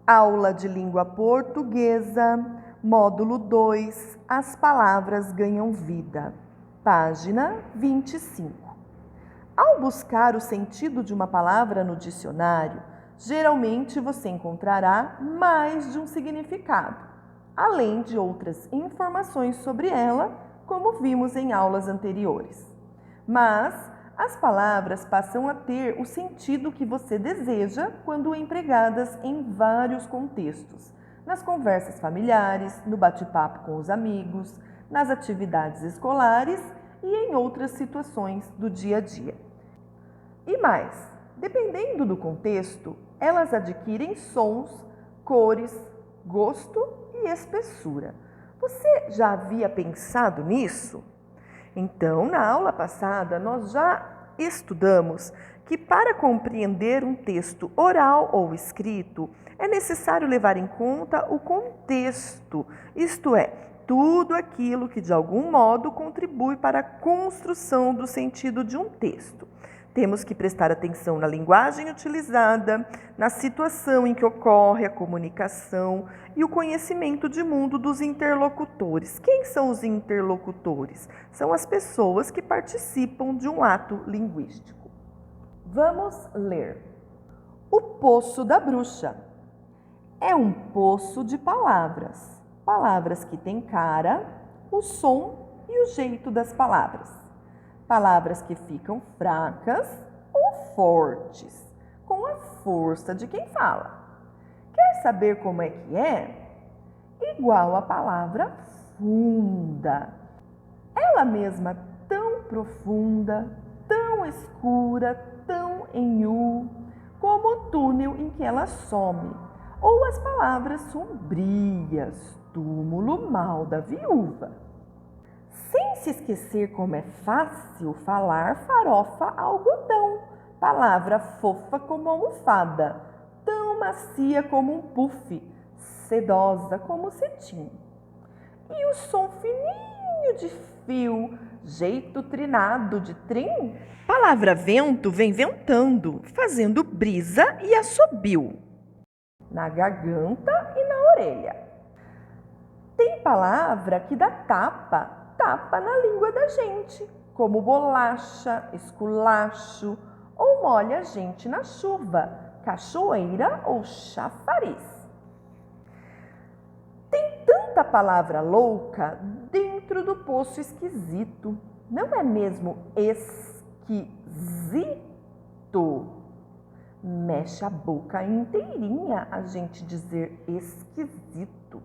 Aula de Língua Portuguesa, módulo 2, As palavras ganham vida, página 25. Ao buscar o sentido de uma palavra no dicionário, geralmente você encontrará mais de um significado, além de outras informações sobre ela, como vimos em aulas anteriores. Mas as palavras passam a ter o sentido que você deseja quando empregadas em vários contextos, nas conversas familiares, no bate-papo com os amigos, nas atividades escolares e em outras situações do dia a dia. E mais, dependendo do contexto, elas adquirem sons, cores, gosto e espessura. Você já havia pensado nisso? Então, na aula passada, nós já estudamos que para compreender um texto oral ou escrito, é necessário levar em conta o contexto, isto é, tudo aquilo que de algum modo contribui para a construção do sentido de um texto. Temos que prestar atenção na linguagem utilizada, na situação em que ocorre a comunicação e o conhecimento de mundo dos interlocutores. Quem são os interlocutores? São as pessoas que participam de um ato linguístico. Vamos ler. O Poço da Bruxa. É um poço de palavras. Palavras que têm cara, o som e o jeito das palavras. Palavras que ficam fracas ou fortes, com a força de quem fala. Quer saber como é que é? Igual a palavra funda. Ela mesma tão profunda, tão escura, tão em U, como o túnel em que ela some, ou as palavras sombrias, túmulo mal da viúva. Sem se esquecer como é fácil falar farofa algodão, palavra fofa como almofada, tão macia como um puff, sedosa como cetim. E o som fininho de fio, jeito trinado de trim, palavra vento vem ventando, fazendo brisa e assobio, na garganta e na orelha. Tem palavra que dá tapa na língua da gente, como bolacha, esculacho, ou molha a gente na chuva, cachoeira ou chafariz. Tem tanta palavra louca dentro do poço esquisito, não é mesmo esquisito? Mexe a boca inteirinha a gente dizer esquisito.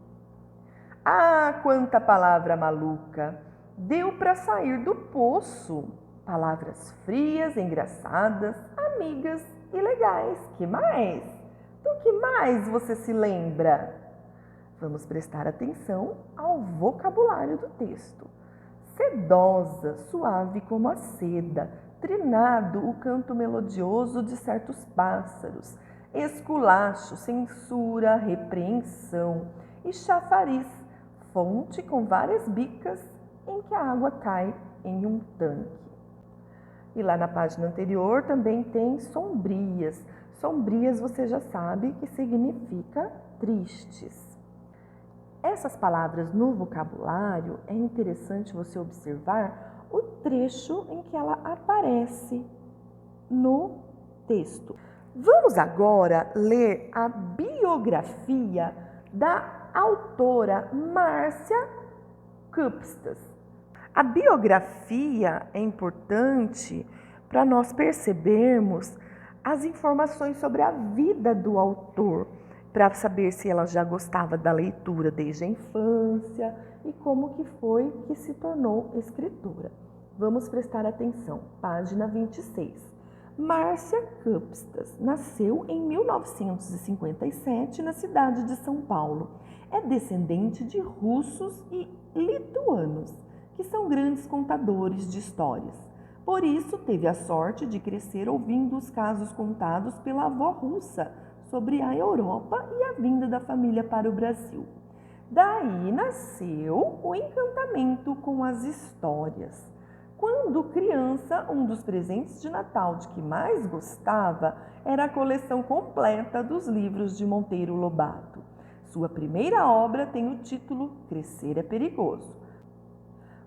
Ah, quanta palavra maluca! Deu para sair do poço. Palavras frias, engraçadas, amigas e legais. Que mais? Do que mais você se lembra? Vamos prestar atenção ao vocabulário do texto. Sedosa, suave como a seda, trinado o canto melodioso de certos pássaros, esculacho, censura, repreensão e chafariz, fonte com várias bicas em que a água cai em um tanque. E lá na página anterior também tem sombrias. Sombrias você já sabe que significa tristes. Essas palavras no vocabulário é interessante você observar o trecho em que ela aparece no texto. Vamos agora ler a biografia da autora Márcia Kupstas. A biografia é importante para nós percebermos as informações sobre a vida do autor, para saber se ela já gostava da leitura desde a infância e como que foi que se tornou escritora. Vamos prestar atenção, página 26. Márcia Kupstas nasceu em 1957 na cidade de São Paulo. É descendente de russos e lituanos, que são grandes contadores de histórias. Por isso, teve a sorte de crescer ouvindo os casos contados pela avó russa sobre a Europa e a vinda da família para o Brasil. Daí nasceu o encantamento com as histórias. Quando criança, um dos presentes de Natal de que mais gostava era a coleção completa dos livros de Monteiro Lobato. Sua primeira obra tem o título Crescer é Perigoso.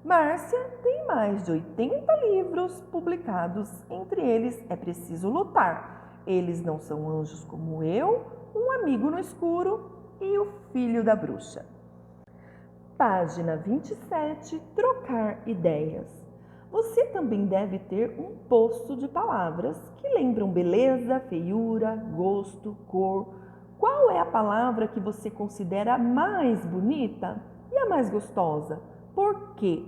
Márcia tem mais de 80 livros publicados, entre eles É Preciso Lutar, Eles Não São Anjos Como Eu, Um Amigo no Escuro e O Filho da Bruxa. Página 27, Trocar ideias. Você também deve ter um poço de palavras que lembram beleza, feiura, gosto, cor. Qual é a palavra que você considera mais bonita e a mais gostosa? Por quê?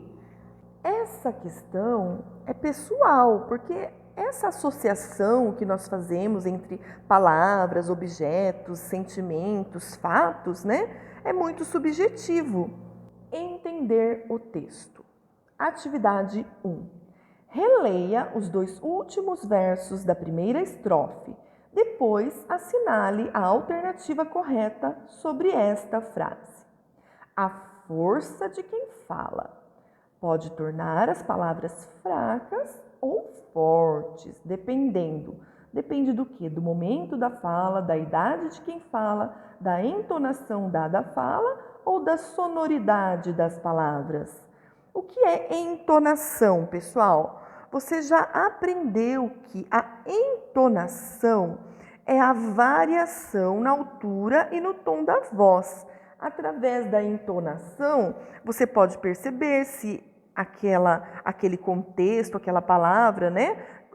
Essa questão é pessoal, porque essa associação que nós fazemos entre palavras, objetos, sentimentos, fatos, é muito subjetivo. Entender o texto. Atividade 1. Releia os 2 últimos versos da primeira estrofe. Depois, assinale a alternativa correta sobre esta frase. A força de quem fala pode tornar as palavras fracas ou fortes, dependendo. Depende do quê? Do momento da fala, da idade de quem fala, da entonação dada à fala ou da sonoridade das palavras. O que é entonação, pessoal? Você já aprendeu que a entonação é a variação na altura e no tom da voz. Através da entonação, você pode perceber se aquele contexto, aquela palavra,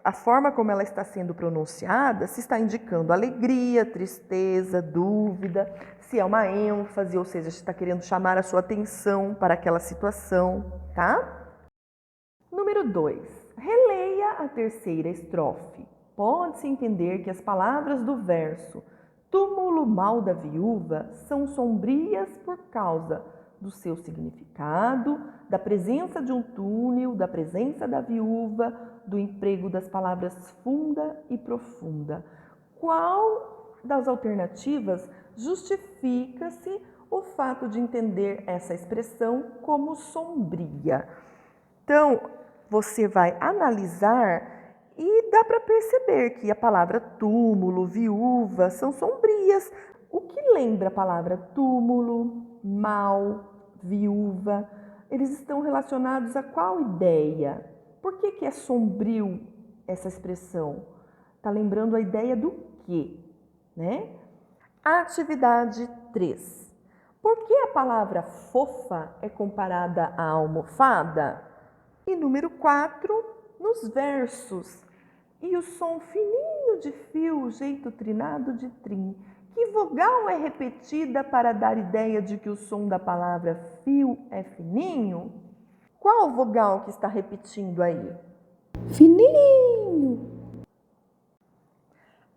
a forma como ela está sendo pronunciada, se está indicando alegria, tristeza, dúvida, se é uma ênfase, ou seja, se está querendo chamar a sua atenção para aquela situação, tá? Número 2. Releia a terceira estrofe. Pode-se entender que as palavras do verso túmulo mal da viúva são sombrias por causa do seu significado, da presença de um túnel, da presença da viúva, do emprego das palavras funda e profunda. Qual das alternativas justifica-se o fato de entender essa expressão como sombria? Então, você vai analisar e dá para perceber que a palavra túmulo, viúva são sombrias. O que lembra a palavra túmulo, mal, viúva? Eles estão relacionados a qual ideia? Por que é sombrio essa expressão? Está lembrando a ideia do quê? Atividade 3. Por que a palavra fofa é comparada à almofada? E número 4, nos versos. E o som fininho de fio, o jeito trinado de trim. Que vogal é repetida para dar ideia de que o som da palavra fio é fininho? Qual vogal que está repetindo aí? Fininho!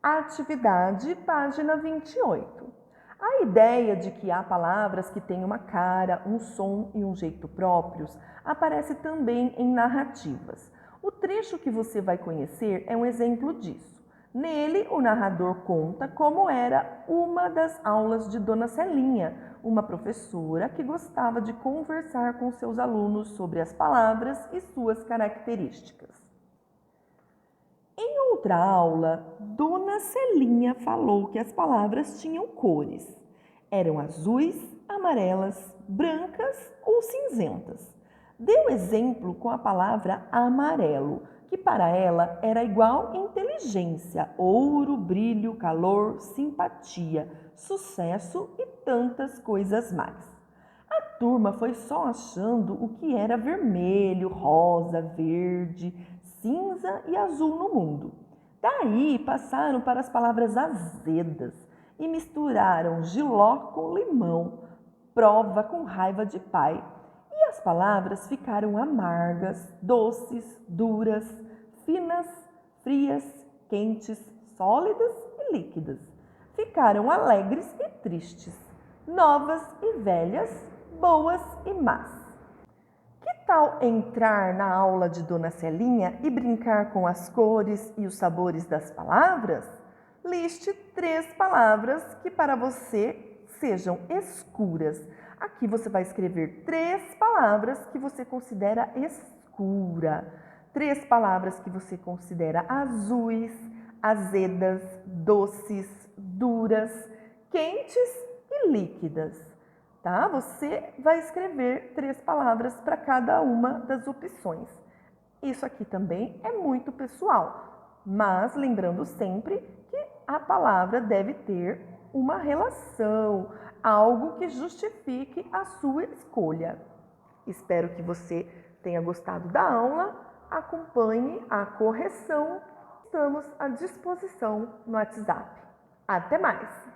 Atividade, página 28. A ideia de que há palavras que têm uma cara, um som e um jeito próprios aparece também em narrativas. O trecho que você vai conhecer é um exemplo disso. Nele, o narrador conta como era uma das aulas de Dona Celinha, uma professora que gostava de conversar com seus alunos sobre as palavras e suas características. Em outra aula, Dona Celinha falou que as palavras tinham cores. Eram azuis, amarelas, brancas ou cinzentas. Deu exemplo com a palavra amarelo, que para ela era igual inteligência, ouro, brilho, calor, simpatia, sucesso e tantas coisas mais. A turma foi só achando o que era vermelho, rosa, verde, cinza e azul no mundo. Daí passaram para as palavras azedas e misturaram jiló com limão, prova com raiva de pai. E as palavras ficaram amargas, doces, duras, finas, frias, quentes, sólidas e líquidas. Ficaram alegres e tristes, novas e velhas, boas e más. Que tal entrar na aula de Dona Celinha e brincar com as cores e os sabores das palavras? Liste 3 palavras que para você sejam escuras. Aqui você vai escrever 3 palavras que você considera escuras. escura. 3 palavras que você considera azuis, azedas, doces, duras, quentes e líquidas, tá? Você vai escrever 3 palavras para cada uma das opções. Isso aqui também é muito pessoal, mas lembrando sempre que a palavra deve ter uma relação, algo que justifique a sua escolha. Espero que você tenha gostado da aula, acompanhe a correção, estamos à disposição no WhatsApp. Até mais!